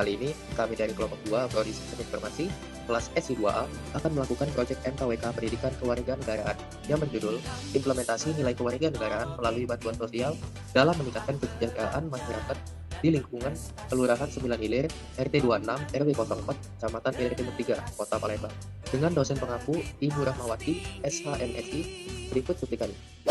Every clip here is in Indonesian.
kali ini, kami dari kelompok 2 Prodi Sistem Informasi kelas SI2A akan melakukan proyek MKWK Pendidikan Kewarganegaraan yang berjudul Implementasi Nilai Kewarganegaraan melalui Bantuan Sosial dalam Meningkatkan Kesejahteraan Masyarakat di lingkungan Kelurahan 9 Ilir, RT 26, RW 04, Kecamatan Ilir Timur 3, Kota Palembang. Dengan dosen pengampu Ibu Rahmawati, SHMSI, berikut cuplikannya.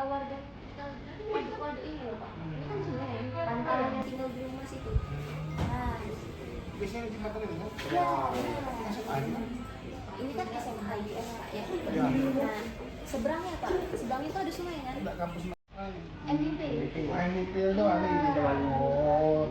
Warga ini loh Pak, ini kan sungai, bantalan yang tinggal di rumah situ. Nah, biasanya di mana ini? ya, Masuk air. ini kan SMA ya. Ya. Nah, seberangnya Pak, seberangnya itu ada sungai kan? Ada kampus MVP. MVP itu ada di depan. Oh,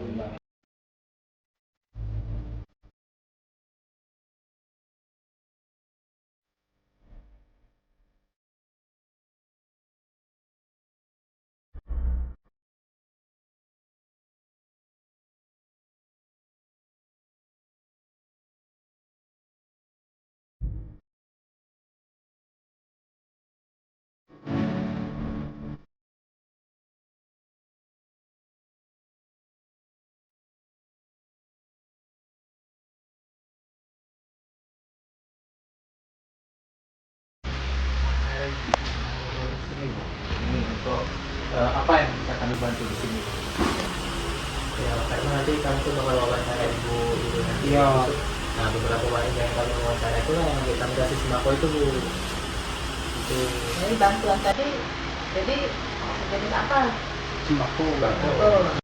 ini untuk apa yang bisa kami bantu di sini? Ya, karena nanti kami tuh bakal wawancara ibu nanti. Iya. Nah, beberapa wanita yang kami wawancara itu yang kita kasih sembako itu Bu. Itu Jadi bantuan tadi, jadi jenis apa? sembako. Oh,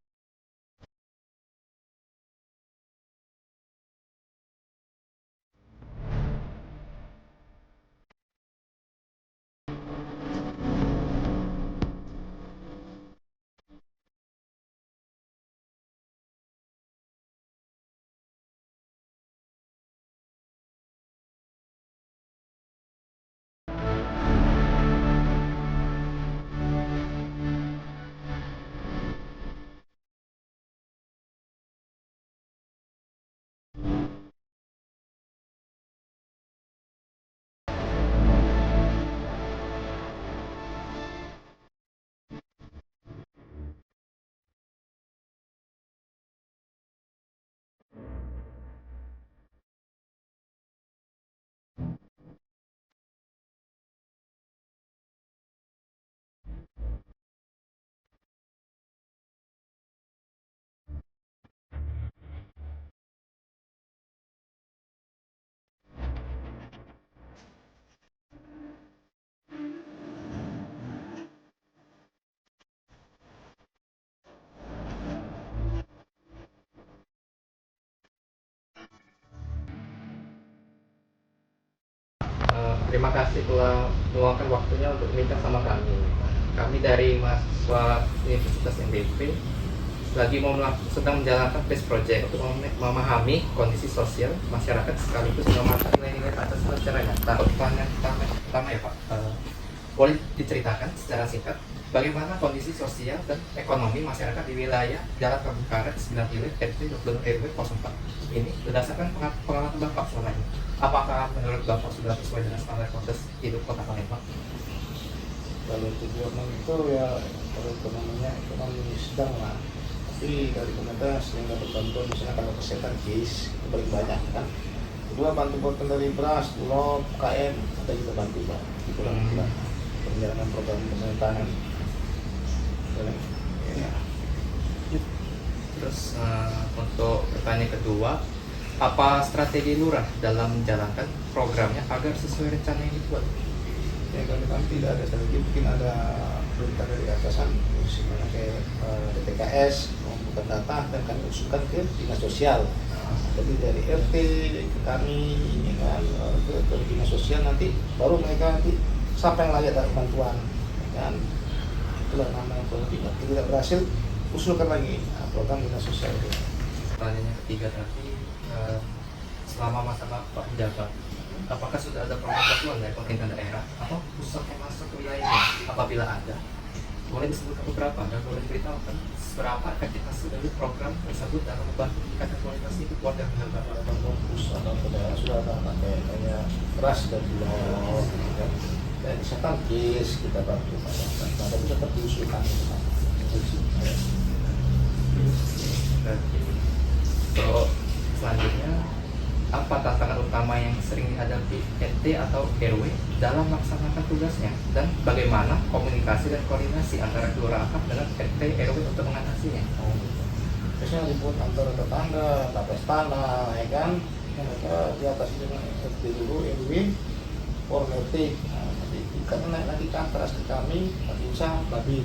Terima kasih telah meluangkan waktunya untuk menikah sama kami. Kami dari mahasiswa Universitas NBP sedang menjalankan PES project untuk memahami kondisi sosial masyarakat sekaligus mengamalkan nilai-nilai Pancasila secara nyata. Pertanyaan pertama ya Pak, boleh diceritakan secara singkat bagaimana kondisi sosial dan ekonomi masyarakat di wilayah Jalan Kampung Karet 9 Ilir RT 22 RW 04 ini berdasarkan pengalaman Bapak selama ini? Apakah menurut Bapak sudah sesuai dengan standar kualitas hidup Kota Palembang? Kalau tujuan itu ya kalau ekonominya ekonomi sedang lah. Tapi dari pemerintah sering dapat bantuan misalnya kalau kesehatan KIS itu paling banyak kan. Kedua bantu dari beras, bulog, KM ada juga bantu Pak. Di bulan-bulan perjalanan program pemerintahan. Ya. Terus untuk pertanyaan kedua, apa strategi lurah dalam menjalankan programnya agar sesuai rencana yang dibuat? Ya kalau kami tidak ada strategi, mungkin ada perintah dari atasan, misalnya kayak DTKS membuka data dan kami usulkan ke dinas sosial. Jadi dari RT ke kami, ini kan ke dinas sosial, nanti baru mereka nanti siapa yang layak dapat bantuan, kan? Itulah namanya. Kalau tidak berhasil, usulkan lagi program dinas sosial itu. Pertanyaan yang ketiga tadi, selama masa Bapak menjabat, apakah sudah ada program bantuan dari pemerintah daerah atau pusat yang masuk ke wilayahnya? Apabila ada, boleh disebutkan beberapa dan boleh diberitahukan seberapa efektivitas dari program tersebut dalam membantu meningkatkan kualitas hidup warga menjabat? Ada bantuan pusat atau daerah sudah ada kayak beras dan bulog, kan? Dan misalkan KIS kita bantu, ada bisa diusulkan itu kan. Terus selanjutnya, apa tantangan utama yang sering dihadapi RT atau RW dalam melaksanakan tugasnya, dan bagaimana komunikasi dan koordinasi antara kelurahan dengan RT RW untuk mengatasinya? Biasanya ribut antara tetangga, tapes tanah, ya kan? Mereka di atas dengan RT dulu, RW, RT. Nanti karena naik lagi ke atas ke kami, nanti bisa babi,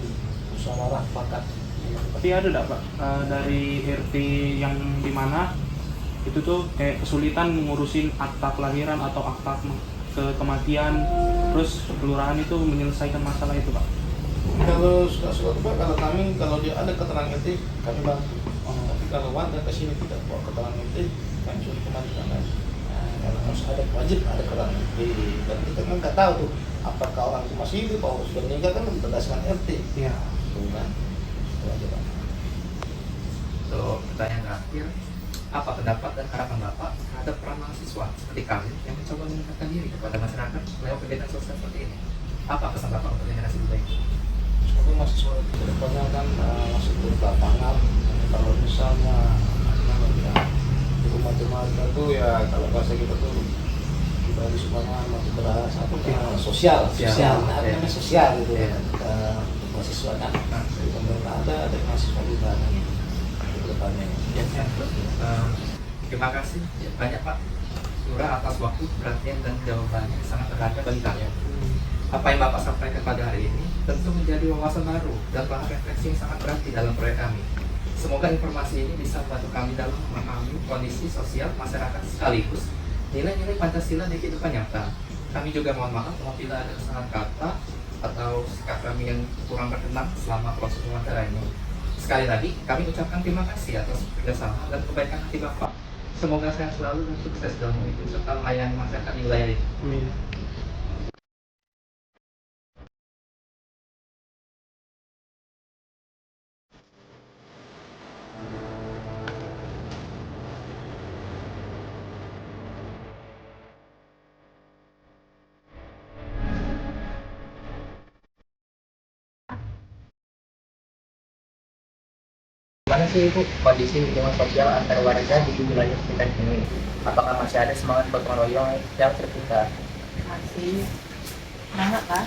musyawarah fakat. Tapi ada enggak Pak dari RT yang di mana itu tuh kayak kesulitan ngurusin akta kelahiran atau akta kematian, terus kelurahan itu menyelesaikan masalah itu Pak? Kalau sudah suatu Pak, kalau kami kalau dia ada keterangan RT kami bantu. Tapi kalau warga ke sini tidak bawa keterangan RT, kami suruh kembalikan lagi. Karena harus ada wajib ada keterangan RT. Dan kita kan nggak tahu tuh apakah orang itu masih hidup atau sudah meninggal, kan berdasarkan RT. Iya. Bukan. Itu aja Pak. Untuk pertanyaan terakhir, apa pendapat dan harapan Bapak terhadap peran mahasiswa seperti kami yang mencoba meningkatkan diri kepada masyarakat lewat kegiatan sosial seperti ini? Apa pesan Bapak untuk generasi muda ini? Tapi mahasiswa ke depannya kan masih turun ke lapangan. Kalau misalnya di rumah-rumah kita tuh ya, kalau bahasa kita tuh di semuanya masih beras apa sosial, namanya sosial gitu ya. Untuk mahasiswa kan dari pemerintah ada mahasiswa juga kan ke depannya. Terima kasih banyak Pak Lurah atas waktu, perhatian, dan jawabannya sangat berharga bagi kalian. Apa yang Bapak sampaikan pada hari ini tentu menjadi wawasan baru dan bahan refleksi yang sangat berarti dalam proyek kami. Semoga informasi ini bisa membantu kami dalam memahami kondisi sosial masyarakat sekaligus nilai-nilai Pancasila di kehidupan nyata. Kami juga mohon maaf apabila ada kesalahan kata atau sikap kami yang kurang berkenan selama proses wawancara ini. Sekali lagi, kami ucapkan terima kasih atas kerjasama dan kebaikan hati Bapak. Semoga sehat selalu dan sukses dalam memimpin serta melayani masyarakat di wilayah ini. Amin. Gimana sih Ibu kondisi lingkungan sosial antar warga di wilayah sekitar ini? Apakah masih ada semangat gotong royong yang tercipta? Masih semangat kan?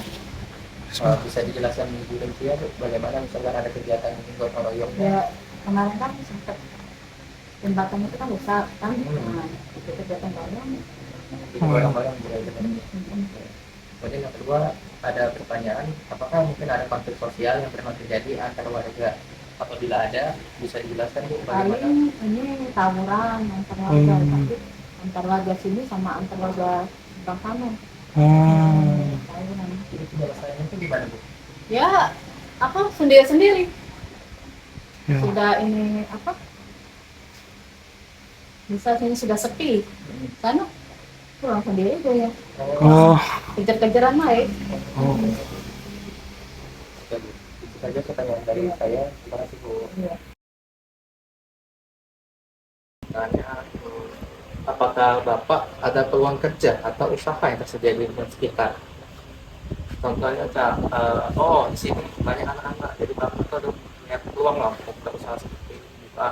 Bisa dijelaskan Bu Lutfia, bagaimana misalkan ada kegiatan gotong royong? Ya kemarin kan sempat jembatan itu kan rusak kan, nah itu kegiatan bareng. Itu gotong-royong berarti. Kemudian yang kedua, ada pertanyaan, apakah mungkin ada konflik sosial yang pernah terjadi antar warga? Apabila ada, bisa dijelaskan Bu bagaimana? Paling ini tawuran antar warga, tapi antar warga sini sama antar warga sebelah sana. Tawuran. Itu penyelesaiannya itu gimana Bu? Ya apa sendiri-sendiri. Ya. Sudah ini apa? Bisa sini sudah sepi, sana pulang sendiri aja ya. Oh. Kejar-kejaran main. Oh. Itu saja pertanyaan dari saya. Terima kasih Bu. Iya. Tanya, apakah Bapak ada peluang kerja atau usaha yang tersedia di lingkungan sekitar? Contohnya, di sini banyak anak-anak, jadi Bapak tuh ada punya peluang lah untuk buka usaha seperti buka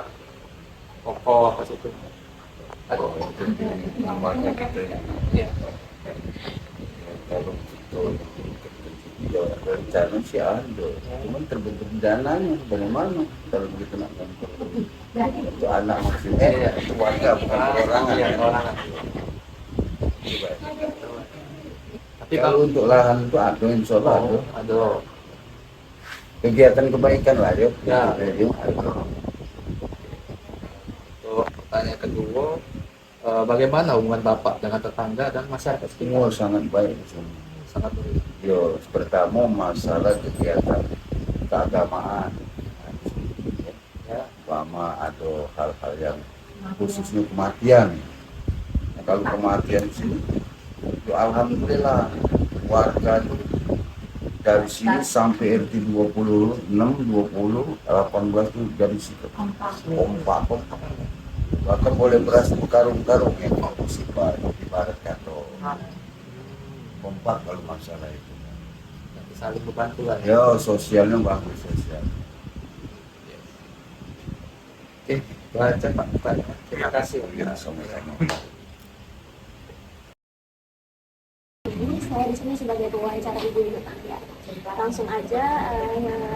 toko apa situ. Ada. Namanya gitu ya. Iya. Kalau itu ya rencana sih ada, cuman terbentuk dananya bagaimana kalau begitu nak itu anak maksudnya itu warga bukan perorangan Iya, kan? perorangan. Coba. Tapi Kalau untuk lahan itu ada insya Allah ada. ada. kegiatan kebaikan lah yuk. Ya. Yuk. Untuk pertanyaan kedua, bagaimana hubungan Bapak dengan tetangga dan masyarakat Oh, sekitar? sangat baik. Sangat baik. Yo, pertama masalah kegiatan keagamaan. Ya. Umpama ada hal-hal yang khususnya kematian. Nah, kalau kematian sih, itu alhamdulillah warga itu dari sini sampai RT 26, 20, 18 itu dari situ kompak. Bahkan boleh beras karung-karung yang bersifat ibaratkan tuh kompak kalau masalah itu. Nanti saling membantu lah. Ya, sosialnya bagus sosial. Oke, baca Pak pertanyaan. Terima kasih. Ya, sama-sama. Ini saya di sini sebagai pewawancara ibu rumah tangga. Langsung aja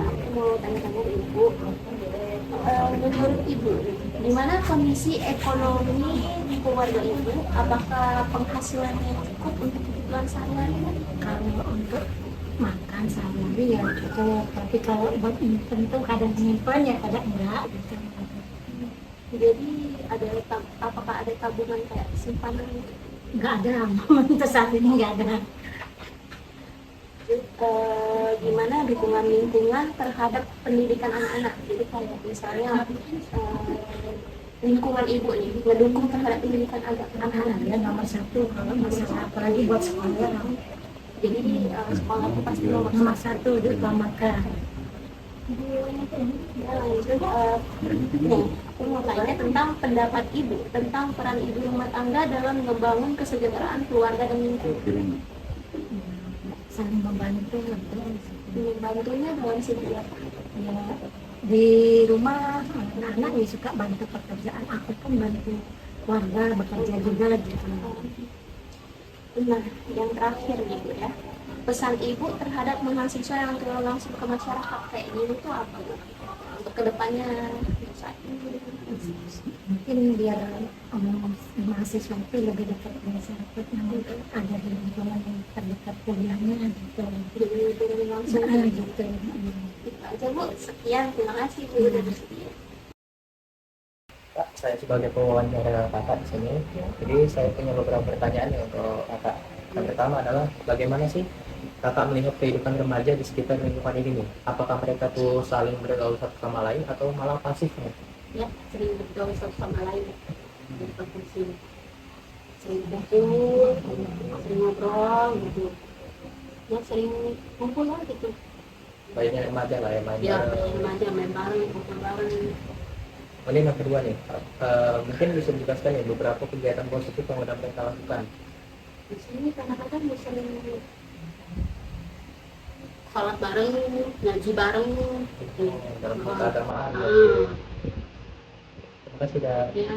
aku mau tanya-tanya ke ibu. Menurut ibu, gimana kondisi ekonomi keluarga ibu? Apakah penghasilannya cukup untuk kebutuhan sehari-hari? Kalau untuk makan sehari-hari ya cukup, tapi kalau buat tentu kadang nyimpen ya kadang enggak gitu. Jadi apakah ada tabungan kayak simpanan? Enggak ada, untuk saat ini enggak ada. Gimana dukungan lingkungan terhadap pendidikan anak-anak? Jadi kayak misalnya lingkungan ibu nih ngedukung terhadap pendidikan anak-anak. Ya nomor satu kalau masalah apalagi buat sekolah. Jadi sekolah itu pasti Nomor satu diutamakan. Ya, lanjut nih, aku mau tanya tentang pendapat ibu tentang peran ibu rumah tangga dalam membangun kesejahteraan keluarga dan lingkungan. Saling membantu Membantunya dalam segi apa? ya, di rumah anak-anak ya suka bantu pekerjaan, aku pun bantu keluarga bekerja juga gitu. Nah, yang terakhir nih Bu ya, pesan ibu terhadap mahasiswa yang turun langsung ke masyarakat kayak gini tuh apa Bu? Untuk kedepannya saat ini. Mungkin biar mahasiswa itu lebih dekat dengan masyarakat, yang ada di lingkungan yang terdekat kuliahnya gitu. Jadi turun langsung Gitu. Itu aja Bu, sekian, terima kasih Bu udah bersedia. Pak, saya sebagai pewawancara kakak di sini, jadi saya punya beberapa pertanyaan nih untuk kakak. Yang pertama adalah bagaimana sih kakak melihat kehidupan remaja di sekitar lingkungan ini nih? Apakah mereka tuh saling bergaul satu sama lain atau malah pasif nih? Ya, sering bergaul satu sama lain, berkomunikasi, sering kumpul, sering ngobrol gitu, ya sering kumpul lah gitu. Banyak remaja lah ya main Ya, bareng. remaja main bareng, kumpul bareng. Ini yang kedua nih, mungkin bisa dijelaskan ya beberapa kegiatan positif yang udah mereka lakukan. Di sini kadang-kadang sering sholat bareng, ngaji bareng gitu. Dalam keagamaan. Ah, Terima kasih dah. ya.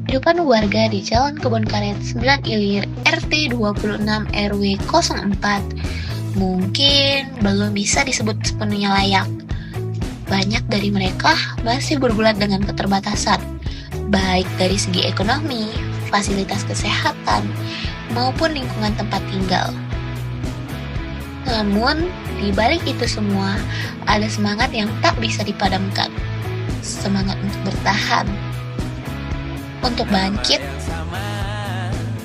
Kehidupan warga di Jalan Kebon Karet 9 Ilir RT 26 RW 04 mungkin belum bisa disebut sepenuhnya layak. Banyak dari mereka masih bergulat dengan keterbatasan, baik dari segi ekonomi, fasilitas kesehatan, maupun lingkungan tempat tinggal. Namun, di balik itu semua, ada semangat yang tak bisa dipadamkan. Semangat untuk bertahan, untuk bangkit,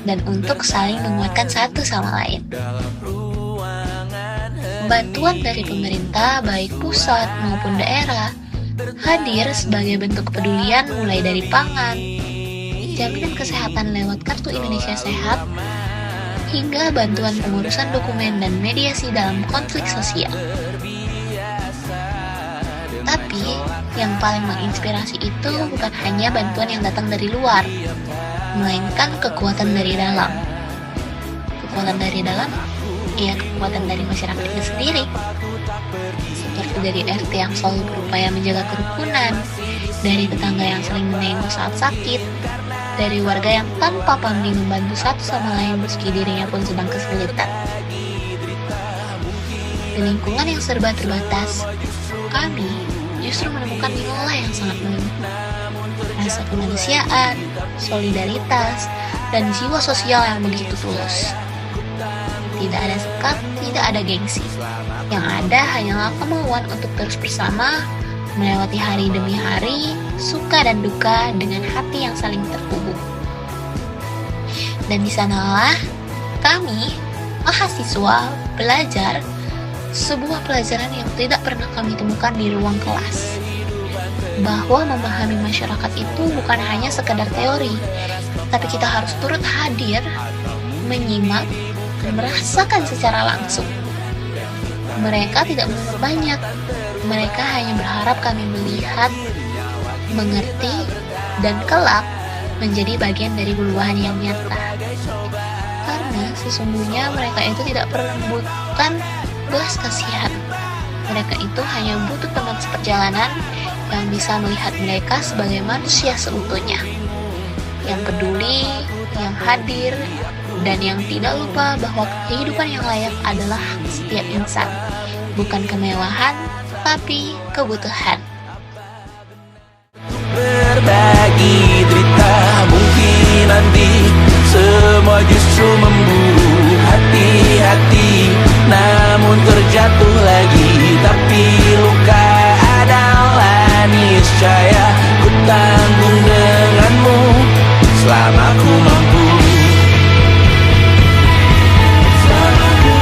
dan untuk saling menguatkan satu sama lain. Bantuan dari pemerintah, baik pusat maupun daerah, hadir sebagai bentuk kepedulian mulai dari pangan, jaminan kesehatan lewat Kartu Indonesia Sehat, hingga bantuan pengurusan dokumen dan mediasi dalam konflik sosial. Tapi, yang paling menginspirasi itu bukan hanya bantuan yang datang dari luar, melainkan kekuatan dari dalam. kekuatan dari dalam, ya kekuatan dari masyarakat itu sendiri. Seperti dari RT yang selalu berupaya menjaga kerukunan, dari tetangga yang saling menengok saat sakit, dari warga yang tanpa pamrih membantu satu sama lain meski dirinya pun sedang kesulitan. Di lingkungan yang serba terbatas, kami justru menemukan nilai yang sangat mulia. Rasa kemanusiaan, solidaritas, dan jiwa sosial yang begitu tulus. Tidak ada sekat, tidak ada gengsi. Yang ada hanyalah kemauan untuk terus bersama, melewati hari demi hari, suka dan duka dengan hati yang saling terhubung. Dan di sanalah kami, mahasiswa, belajar sebuah pelajaran yang tidak pernah kami temukan di ruang kelas. Bahwa memahami masyarakat itu bukan hanya sekedar teori, tapi kita harus turut hadir, menyimak, dan merasakan secara langsung. Mereka tidak menuntut banyak, mereka hanya berharap kami melihat, mengerti, dan kelak menjadi bagian dari perubahan yang nyata. Karena sesungguhnya mereka itu tidak perlu membutuhkan belas kasihan. Mereka itu hanya butuh teman seperjalanan yang bisa melihat mereka sebagai manusia seutuhnya, yang peduli, yang hadir, dan yang tidak lupa bahwa kehidupan yang layak adalah hak setiap insan, bukan kemewahan, tapi kebutuhan. Berbagi derita, mungkin nanti semua justru memburu hati-hati, namun terjatuh lagi, tapi luka adalah niscaya.